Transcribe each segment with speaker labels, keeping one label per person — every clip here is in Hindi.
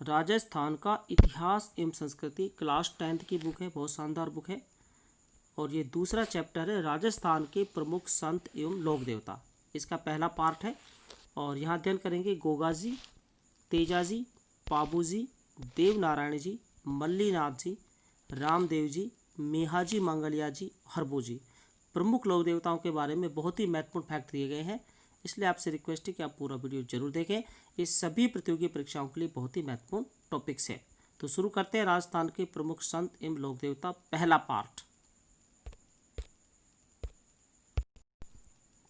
Speaker 1: राजस्थान का इतिहास एवं संस्कृति, क्लास 10th की बुक है, बहुत शानदार बुक है। और ये दूसरा चैप्टर है राजस्थान के प्रमुख संत एवं लोक देवता, इसका पहला पार्ट है। और यहाँ अध्ययन करेंगे गोगाजी, तेजाजी, पाबूजी, देवनारायण जी, मल्लीनाथ जी, रामदेव जी, मेहाजी मंगलिया जी, हरबू जी। प्रमुख लोक देवताओं के बारे में बहुत ही महत्वपूर्ण फैक्ट दिए गए हैं, इसलिए आपसे रिक्वेस्ट है कि आप पूरा वीडियो जरूर देखें। ये सभी प्रतियोगी परीक्षाओं के लिए बहुत ही महत्वपूर्ण टॉपिक्स है। तो शुरू करते हैं राजस्थान के प्रमुख संत एवं लोक देवता, पहला पार्ट।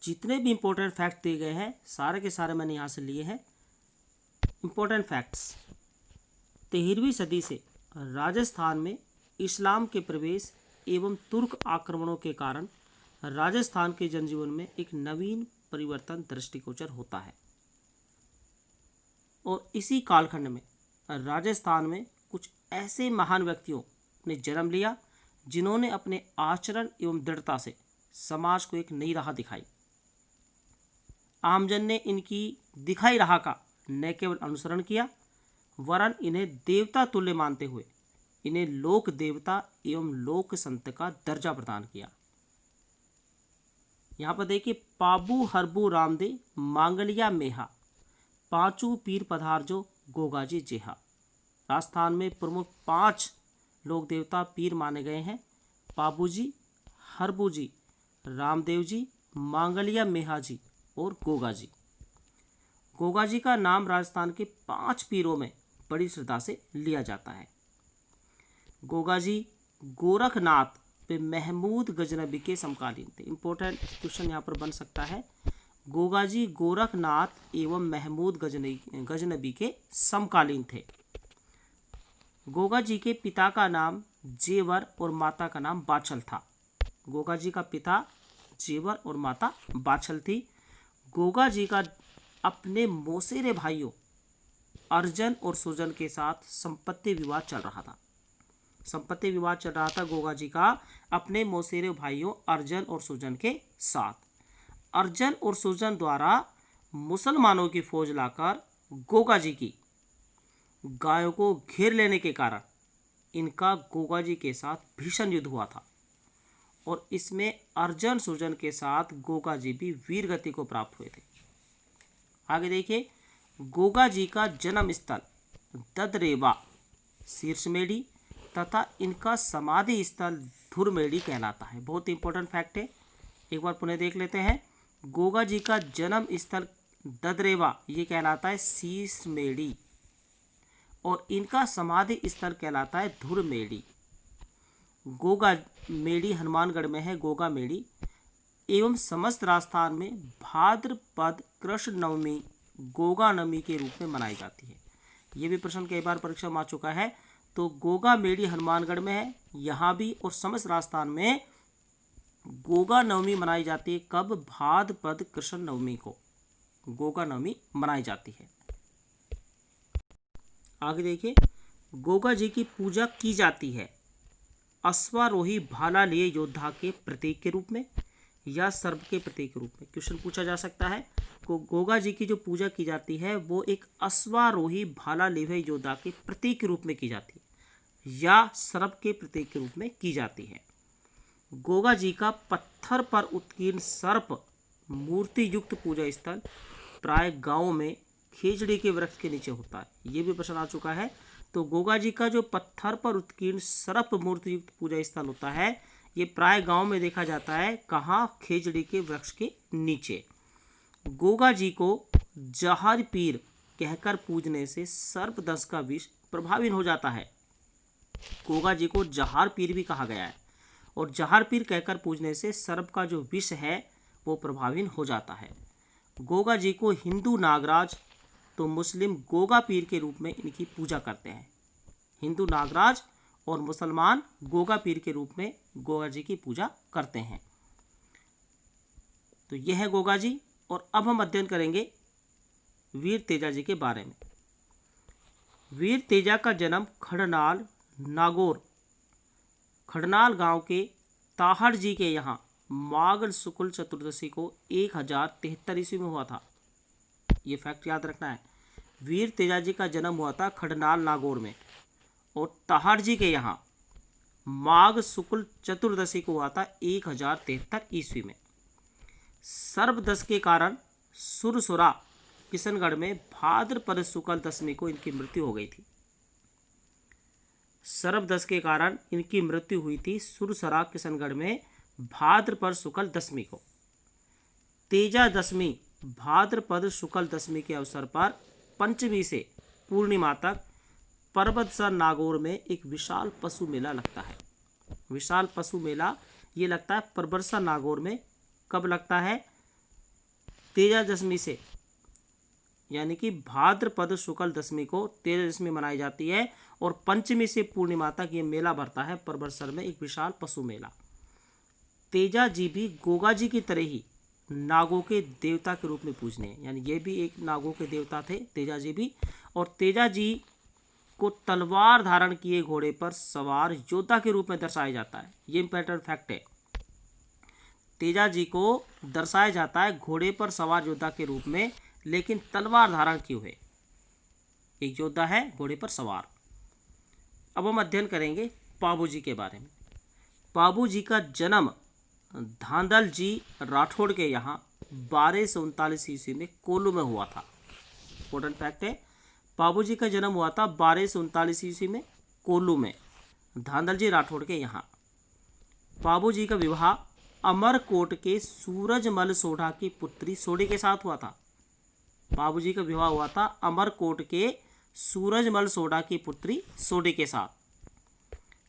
Speaker 1: जितने भी इंपॉर्टेंट फैक्ट दिए गए हैं सारे के सारे मैंने यहाँ से लिए हैं। इंपॉर्टेंट फैक्ट्स, 13वीं सदी से राजस्थान में इस्लाम के प्रवेश एवं तुर्क आक्रमणों के कारण राजस्थान के जनजीवन में एक नवीन परिवर्तन दृष्टिगोचर होता है। और इसी कालखंड में राजस्थान में कुछ ऐसे महान व्यक्तियों ने जन्म लिया जिन्होंने अपने आचरण एवं दृढ़ता से समाज को एक नई राह दिखाई। आमजन ने इनकी दिखाई राह का न केवल अनुसरण किया वरन इन्हें देवता तुल्य मानते हुए इन्हें लोक देवता एवं लोक संत का दर्जा प्रदान किया। यहाँ पर देखिए, पाबू हरबू रामदे मांगलिया मेहा, पांचू पीर पधारजो गोगाजी जेहा। राजस्थान में प्रमुख 5 लोक देवता पीर माने गए हैं, पाबू जी, हरबू जी, रामदेव जी, मांगलिया मेहा जी और गोगा जी। गोगा जी का नाम राजस्थान के 5 पीरों में बड़ी श्रद्धा से लिया जाता है। गोगा जी गोरखनाथ पे महमूद गजनबी के समकालीन थे। इंपॉर्टेंट क्वेश्चन यहाँ पर बन सकता है। गोगा जी गोरखनाथ एवं महमूद गजनबी के समकालीन थे। गोगा जी के पिता का नाम जेवर और माता का नाम बाछल था। गोगा जी का पिता जेवर और माता बाछल थी। गोगा जी का अपने मौसेरे भाइयों अर्जन और सुजन के साथ संपत्ति विवाद चल रहा था। संपत्ति विवाद चल रहा था गोगा जी का अपने मौसेरे भाइयों अर्जन और सुजन के साथ। अर्जन और सुजन द्वारा मुसलमानों की फौज लाकर गोगा जी की गायों को घेर लेने के कारण इनका गोगा जी के साथ भीषण युद्ध हुआ था और इसमें अर्जन सुजन के साथ गोगा जी भी वीर गति को प्राप्त हुए थे। आगे देखिए, गोगा जी का जन्म स्थल ददरेवा शीर्षमेड़ी तथा इनका समाधि स्थल धुरमेड़ी कहलाता है। बहुत इंपॉर्टेंट फैक्ट है, एक बार पुनः देख लेते हैं। गोगा जी का जन्म स्थल ददरेवा ये कहलाता है शीर्षमेड़ी और इनका समाधि स्थल कहलाता है धुरमेड़ी। गोगा मेड़ी हनुमानगढ़ में है। गोगा मेड़ी एवं समस्त राजस्थान में भाद्रपद कृष्ण नवमी गोगा नवमी के रूप में मनाई जाती है। ये भी प्रश्न कई बार परीक्षा में आ चुका है। तो गोगा मेड़ी हनुमानगढ़ में है, यहाँ भी, और समस्त राजस्थान में गोगा नवमी मनाई जाती है। कब? भाद्रपद कृष्ण नवमी को गोगा नवमी मनाई जाती है। आगे देखिए, गोगा जी की पूजा की जाती है अश्वारोही भाला लिए योद्धा के प्रतीक के रूप में या सर्प के प्रतीक के रूप में। क्वेश्चन पूछा जा सकता है। गोगा जी की जो पूजा की जाती है वो एक अश्वारोही भाला लिए हुए योद्धा के प्रतीक के रूप में की जाती है या सर्प के प्रतीक के रूप में की जाती है। गोगा जी का पत्थर पर उत्कीर्ण सर्प मूर्ति युक्त पूजा स्थल प्राय गांव में खेजड़ी के वृक्ष के नीचे होता है। ये भी प्रश्न आ चुका है। तो गोगा जी का जो पत्थर पर उत्कीर्ण सर्प मूर्ति युक्त पूजा स्थल होता है ये प्राय गांव में देखा जाता है। कहाँ? खेजड़ी के वृक्ष के नीचे। गोगा जी को जहर पीर कहकर पूजने से सर्पदंश का विष प्रभावी हो जाता है। गोगा जी को जहर पीर भी कहा गया है और जहर पीर कहकर पूजने से सर्प का जो विष है वो प्रभावी हो जाता है। गोगा जी को हिंदू नागराज तो मुस्लिम गोगा पीर के रूप में इनकी पूजा करते हैं। हिंदू नागराज और मुसलमान गोगा पीर के रूप में गोगा जी की पूजा करते हैं। तो यह है गोगा जी। और अब हम अध्ययन करेंगे वीर तेजा जी के बारे में। वीर तेजा का जन्म खड़नाल नागौर खड़नाल गांव के ताहड़ जी के यहाँ माघ शुक्ल चतुर्दशी को 1073 ईस्वी में हुआ था। ये फैक्ट याद रखना है। वीर तेजाजी का जन्म हुआ था खडनाल नागौर में, और तहाड़ जी के यहाँ माघ शुक्ल चतुर्दशी को हुआ था 1073 ईस्वी में। सर्पदंश के कारण सुरसुरा किशनगढ़ में भाद्रपद शुक्ल दशमी को इनकी मृत्यु हो गई थी। सर्पदंश के कारण इनकी मृत्यु हुई थी सुरसुरा किशनगढ़ में भाद्रपद शुक्ल दशमी को। तेजा दशमी भाद्रपद शुक्ल दशमी के अवसर पर पंचमी से पूर्णिमा तक परबतसर नागौर में एक विशाल पशु मेला लगता है। विशाल पशु मेला ये लगता है परबतसर नागौर में। कब लगता है? तेजा दशमी से, यानी कि भाद्रपद शुक्ल दशमी को तेजा दशमी मनाई जाती है, और पंचमी से पूर्णिमा तक ये मेला भरता है परबतसर में, एक विशाल पशु मेला। तेजा जी भी गोगा जी की तरह ही नागों के देवता के रूप में पूजने, यानी ये भी एक नागों के देवता थे तेजा जी भी। और तेजा जी को तलवार धारण किए घोड़े पर सवार योद्धा के रूप में दर्शाया जाता है। ये इंपॉर्टेंट फैक्ट है। तेजा जी को दर्शाया जाता है घोड़े पर सवार योद्धा के रूप में, लेकिन तलवार धारण किए हुए एक योद्धा है घोड़े पर सवार। अब हम अध्ययन करेंगे पाबू जी के बारे में। पाबू जी का जन्म धांधल जी राठौड़ के यहाँ 1239 ईस्वी में कोल्लू में हुआ था। इंपॉर्टेंट फैक्ट है, पाबू जी का जन्म हुआ था 1239 ईस्वी में कोल्लू में धांधल जी राठौड़ के यहाँ। पाबू जी का विवाह अमरकोट के सूरजमल सोढ़ा की पुत्री सोढ़ी के साथ हुआ था। पाबू जी का विवाह हुआ था अमरकोट के सूरजमल सोढ़ा की पुत्री सोढ़ी के साथ।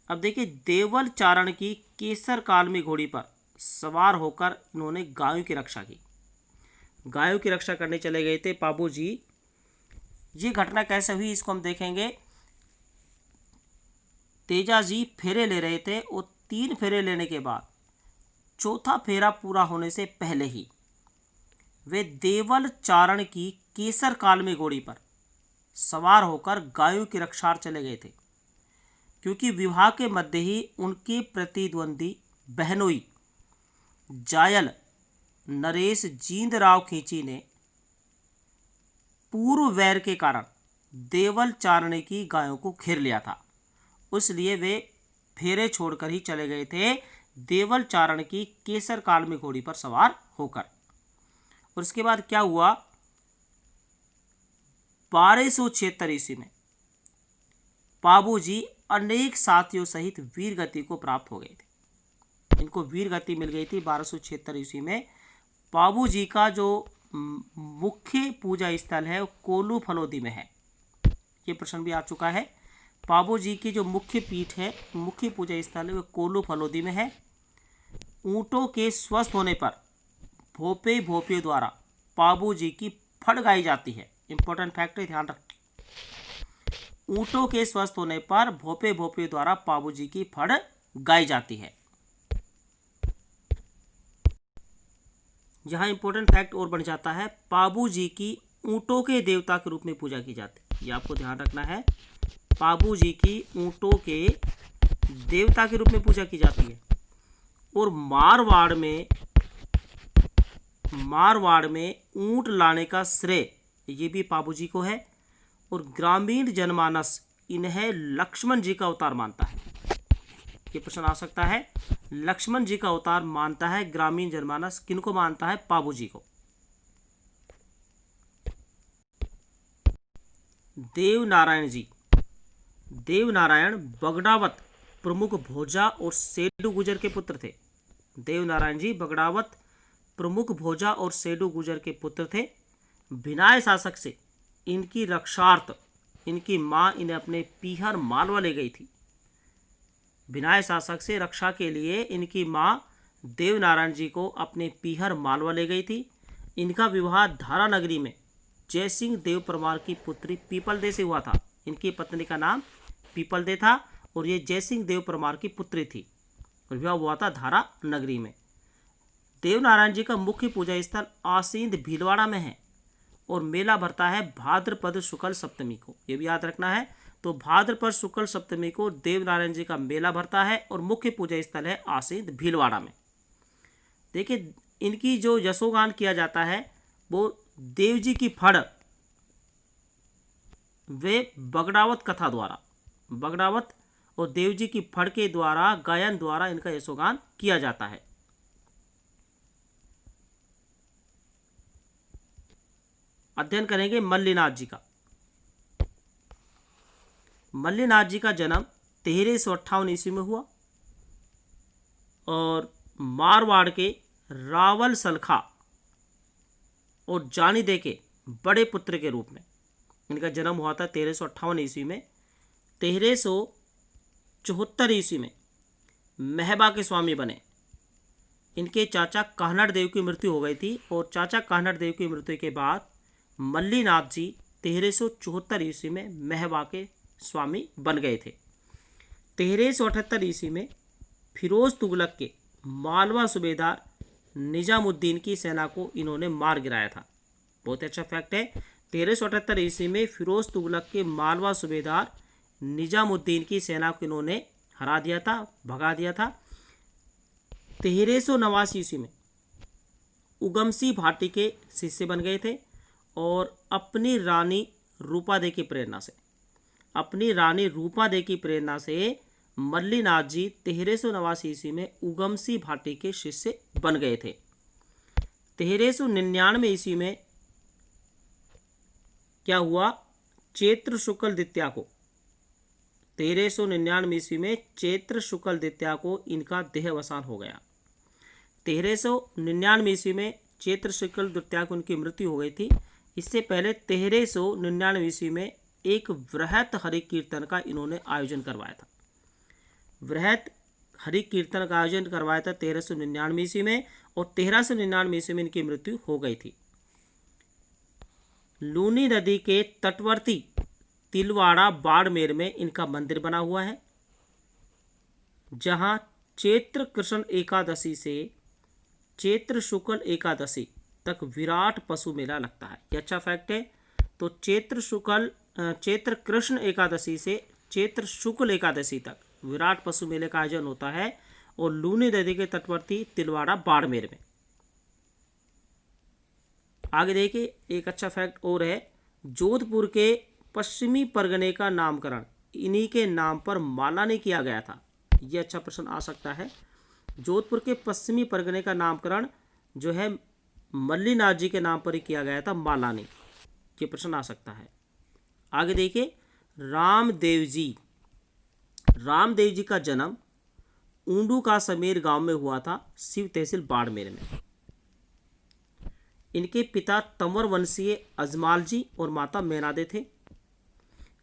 Speaker 1: अब देखिए, देवल चारण की केसर काल में घोड़ी पर सवार होकर इन्होंने गायों की रक्षा की। गायों की रक्षा करने चले गए थे पाबू जी। ये घटना कैसे हुई इसको हम देखेंगे। तेजा जी फेरे ले रहे थे, और 3 फेरे लेने के बाद चौथा फेरा पूरा होने से पहले ही वे देवल चारण की केसर काल में घोड़ी पर सवार होकर गायों की रक्षा चले गए थे, क्योंकि विवाह के मध्य ही उनके प्रतिद्वंदी बहनोई जायल नरेश जींदराव खींची ने पूर्व वैर के कारण देवल चारण की गायों को घेर लिया था। इसलिए वे फेरे छोड़कर ही चले गए थे देवल चारण की केसर काल में घोड़ी पर सवार होकर। और उसके बाद क्या हुआ, 1276 ईस्वी में पाबू जी अनेक साथियों सहित वीर गति को प्राप्त हो गए थे। इनको वीर गति मिल गई थी 1276 ईस्वी में। पाबू जी का जो मुख्य पूजा स्थल है वो कोल्लू फलोदी में है। ये प्रश्न भी आ चुका है। पाबू जी की जो मुख्य पीठ है, मुख्य पूजा स्थल है, वो कोल्लू फलोदी में है। ऊँटों के स्वस्थ होने पर भोपे भोपियों द्वारा पाबू जी की फड़ गाई जाती है। इंपॉर्टेंट फैक्ट है, ध्यान रखें। ऊँटों के स्वस्थ होने पर भोपे भोपियों द्वारा पाबू जी की फड़ गाई जाती है। यहाँ इंपॉर्टेंट फैक्ट और बन जाता है, पाबू जी की ऊँटों के देवता के रूप में पूजा की जाती है। ये आपको ध्यान रखना है, पाबू जी की ऊँटों के देवता के रूप में पूजा की जाती है। और मारवाड़ में ऊँट लाने का श्रेय ये भी पाबू जी को है। और ग्रामीण जनमानस इन्हें लक्ष्मण जी का अवतार मानता है। ये प्रश्न आ सकता है, लक्ष्मण जी का अवतार मानता है ग्रामीण जनमानस, किनको मानता है? पाबू जी को। देवनारायण जी, देवनारायण बगड़ावत प्रमुख भोजा और सेडू गुजर के पुत्र थे। देवनारायण जी बगड़ावत प्रमुख भोजा और सेडू गुजर के पुत्र थे। भिनाय शासक से इनकी रक्षार्थ इनकी मां इन्हें अपने पीहर मालवा ले गई थी। भिनाय शासक से रक्षा के लिए इनकी मां देवनारायण जी को अपने पीहर मालवा ले गई थी। इनका विवाह धारा नगरी में जयसिंह देव परमार की पुत्री पीपलदे से हुआ था। इनकी पत्नी का नाम पीपलदे था और ये जयसिंह देव परमार की पुत्री थी और विवाह हुआ था धारा नगरी में। देवनारायण जी का मुख्य पूजा स्थल आसींद भीलवाड़ा में है और मेला भरता है भाद्रपद शुक्ल सप्तमी को। ये भी याद रखना है। तो भाद्रपद शुक्ल सप्तमी को देवनारायण जी का मेला भरता है और मुख्य पूजा स्थल है आसींद भीलवाड़ा में। देखिए, इनकी जो यशोगान किया जाता है वो देव जी की फड़ वे बगड़ावत कथा द्वारा, बगड़ावत और देव जी की फड़ के द्वारा गायन द्वारा इनका यशोगान किया जाता है। अध्ययन करेंगे मल्लीनाथ जी का। मल्लीनाथ जी का जन्म 1358 ईस्वी में हुआ और मारवाड़ के रावल सलखा और जानी दे के बड़े पुत्र के रूप में इनका जन्म हुआ था 1358 ईस्वी में। 1374 ईस्वी में महबा के स्वामी बने। इनके चाचा कान्हड़ देव की मृत्यु हो गई थी और चाचा कान्हड़ देव की मृत्यु के बाद मल्लीनाथ जी 1374 ईस्वी में महबा के स्वामी बन गए थे। 1378 ईस्वी में फिरोज तुगलक के मालवा सूबेदार निजामुद्दीन की सेना को इन्होंने मार गिराया था। बहुत अच्छा फैक्ट है। 1378 ईस्वी में फिरोज तुगलक के मालवा सूबेदार निजामुद्दीन की सेना को इन्होंने हरा दिया था, भगा दिया था। 1389 ईस्वी में उगमसी भाटी के शिष्य बन गए थे और अपनी रानी रूपा दे की प्रेरणा से मल्लीनाथ जी 1389 ईस्वी में उगमसी भाटी के शिष्य बन गए थे। 1399 ईस्वी में क्या हुआ, चैत्र शुक्ल द्वितीया को 1399 ईस्वी में चैत्र शुक्ल द्वितीया को इनका देहावसान हो गया। 1399 ईस्वी में चैत्र शुक्ल द्वितीया को उनकी मृत्यु हो गई थी। इससे पहले 1399 ईस्वी में एक वृहत हरि कीर्तन का इन्होंने आयोजन करवाया था। वृहत हरि कीर्तन का आयोजन करवाया था 1399 ईस्वी में और 1399 ईस्वी में इनकी मृत्यु हो गई थी। लूनी नदी के तटवर्ती तिलवाड़ा बाड़मेर में इनका मंदिर बना हुआ है, जहां चैत्र कृष्ण एकादशी से चैत्र शुक्ल एकादशी तक विराट पशु मेला लगता है। ये अच्छा फैक्ट है। तो चैत्र कृष्ण एकादशी से चैत्र शुक्ल एकादशी तक विराट पशु मेले का आयोजन होता है और लूनी नदी के तटवर्ती तिलवाड़ा बाड़मेर में। आगे देखिए, एक अच्छा फैक्ट और है। जोधपुर के पश्चिमी परगने का नामकरण इन्हीं के नाम पर मालानी किया गया था। यह अच्छा प्रश्न आ सकता है। जोधपुर के पश्चिमी परगने का नामकरण जो है मल्लीनाथ जी के नाम पर ही किया गया था, मालानी। ये प्रश्न आ सकता है। आगे देखिए, रामदेव जी का जन्म ऊंडू का समेर गांव में हुआ था, शिव तहसील बाड़मेर में। इनके पिता तंवर वंशीय अजमाल जी और माता मैनादे थे।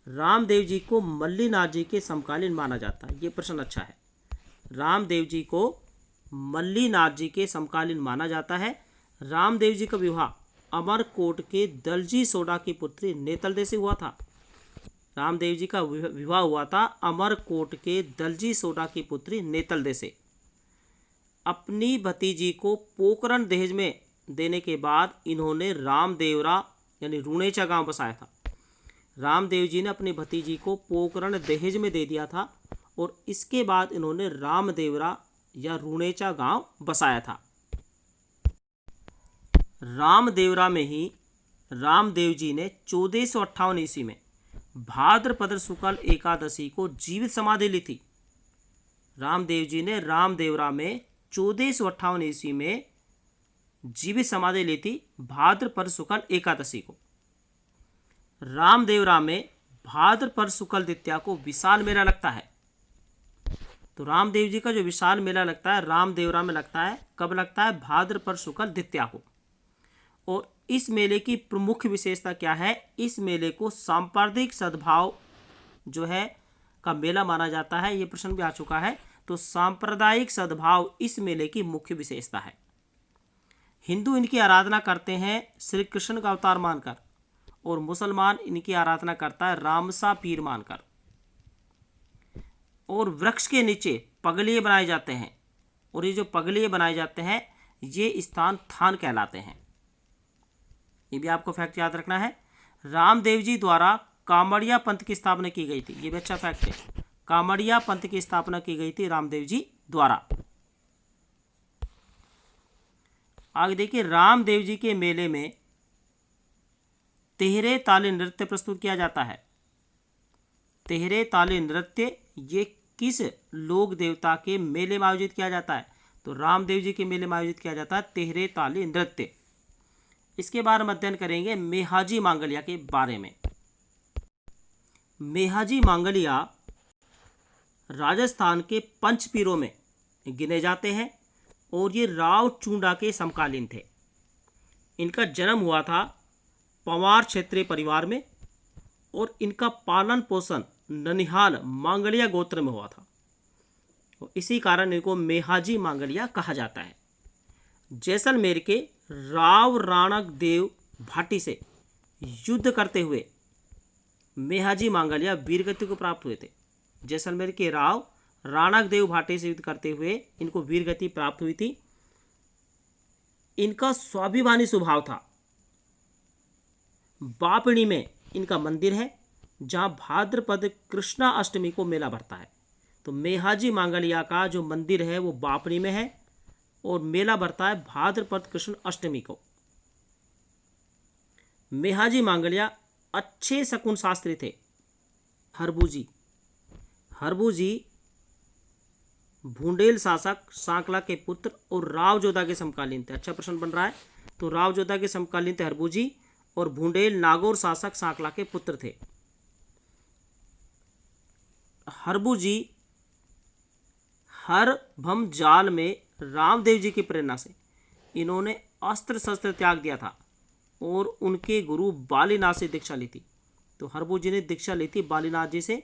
Speaker 1: रामदेव जी को मल्लीनाथ जी के समकालीन माना जाता है। ये प्रश्न अच्छा है। रामदेव जी को मल्लीनाथ जी के समकालीन माना जाता है। रामदेव जी का विवाह अमरकोट के दलजी सोडा की पुत्री नेतलदे से हुआ था। रामदेव जी का विवाह हुआ था अमरकोट के दलजी सोडा की पुत्री नेतलदे से। अपनी भतीजी को पोकरण दहेज में देने के बाद इन्होंने रामदेवरा यानी रूणेचा गांव बसाया था। रामदेव जी ने अपनी भतीजी को पोकरण दहेज में दे दिया था और इसके बाद इन्होंने रामदेवरा या रूणेचा गांव बसाया था। रामदेवरा में ही रामदेव जी ने 1458 ईस्वी में भाद्रपद शुक्ल एकादशी को जीवित समाधि ली थी। रामदेव जी ने रामदेवरा में 1458 ईस्वी में जीवित समाधि ली थी भाद्रपद शुक्ल एकादशी को। रामदेवरा में भाद्रपद शुक्ल द्वितीया को विशाल मेला लगता है। तो रामदेव जी का जो विशाल मेला लगता है रामदेवरा में लगता है। कब लगता है? भाद्रपद शुक्ल द्वितीया को। और इस मेले की प्रमुख विशेषता क्या है? इस मेले को सांप्रदायिक सद्भाव जो है का मेला माना जाता है। ये प्रश्न भी आ चुका है। तो सांप्रदायिक सद्भाव इस मेले की मुख्य विशेषता है। हिंदू इनकी आराधना करते हैं श्री कृष्ण का अवतार मानकर और मुसलमान इनकी आराधना करता है रामसा पीर मानकर। और वृक्ष के नीचे पगलिये बनाए जाते हैं और ये जो पगलिये बनाए जाते हैं ये स्थान थान कहलाते हैं। ये भी आपको फैक्ट याद रखना है। रामदेव जी द्वारा कामड़िया पंथ की स्थापना की गई थी। ये भी अच्छा फैक्ट है। कामड़िया पंथ की स्थापना की गई थी रामदेव जी द्वारा। आगे देखिए, रामदेव जी के मेले में तेहरे ताली नृत्य प्रस्तुत किया जाता है। तेहरे ताले नृत्य ये किस लोक देवता के मेले में आयोजित किया जाता है? तो रामदेव जी के मेले में आयोजित किया जाता है तेहरे ताले नृत्य। इसके बारे में अध्ययन करेंगे मेहाजी मांगलिया के बारे में। मेहाजी मांगलिया राजस्थान के पंचपीरों में गिने जाते हैं और ये राव चूंडा के समकालीन थे। इनका जन्म हुआ था पंवार क्षेत्रीय परिवार में और इनका पालन पोषण ननिहाल मांगलिया गोत्र में हुआ था। तो इसी कारण इनको मेहाजी मांगलिया कहा जाता है। जैसलमेर के राव राणक देव भाटी से युद्ध करते हुए मेहाजी मांगलिया वीरगति को प्राप्त हुए थे। जैसलमेर के राव राणक देव भाटी से युद्ध करते हुए इनको वीरगति प्राप्त हुई थी। इनका स्वाभिमानी स्वभाव था। बापणी में इनका मंदिर है जहां भाद्रपद कृष्णा अष्टमी को मेला भरता है। तो मेहाजी मांगलिया का जो मंदिर है वो बापणी में है और मेला भरता है भाद्रपद कृष्ण अष्टमी को। मेहाजी मांगलिया अच्छे शकुन शास्त्री थे। हरबूजी भूंडेल शासक सांकला के पुत्र और राव जोधा के समकालीन थे। अच्छा प्रश्न बन रहा है। तो राव जोधा के समकालीन थे हरबूजी और भूंडेल नागौर शासक सांकला के पुत्र थे। हरबूजी हर भम जाल में रामदेव जी की प्रेरणा से इन्होंने अस्त्र शस्त्र त्याग दिया था और उनके गुरु बालीनाथ से दीक्षा ली थी। तो हरबूजी ने दीक्षा ली थी बालीनाथ जी से।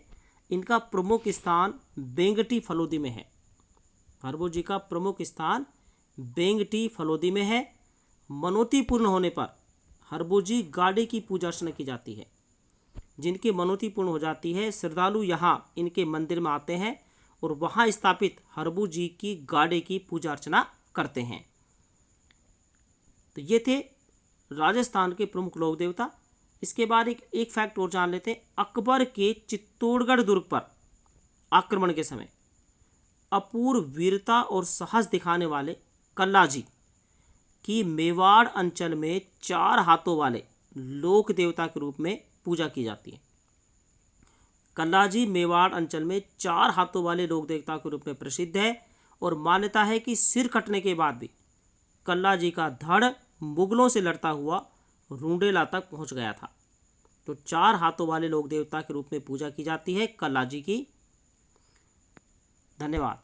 Speaker 1: इनका प्रमुख स्थान बेंगटी फलोदी में है। हरबूजी का प्रमुख स्थान बेंगटी फलोदी में है। मनोती पूर्ण होने पर हरबूजी गाड़े की पूजा अर्चना की जाती है। जिनकी मनोती पूर्ण हो जाती है श्रद्धालु यहाँ इनके मंदिर में आते हैं और वहाँ स्थापित हरबूजी की गाड़े की पूजा अर्चना करते हैं। तो ये थे राजस्थान के प्रमुख लोक देवता। इसके बाद एक फैक्ट और जान लेते हैं। अकबर के चित्तौड़गढ़ दुर्ग पर आक्रमण के समय अपूर्व वीरता और साहस दिखाने वाले कल्लाजी की मेवाड़ अंचल में 4 हाथों वाले लोक देवता के रूप में पूजा की जाती है। कल्लाजी मेवाड़ अंचल में 4 हाथों वाले लोक देवता के रूप में प्रसिद्ध है और मान्यता है कि सिर कटने के बाद भी कल्लाजी का धड़ मुगलों से लड़ता हुआ रूंडेला तक पहुंच गया था। तो 4 हाथों वाले लोक देवता के रूप में पूजा की जाती है कल्लाजी की। धन्यवाद।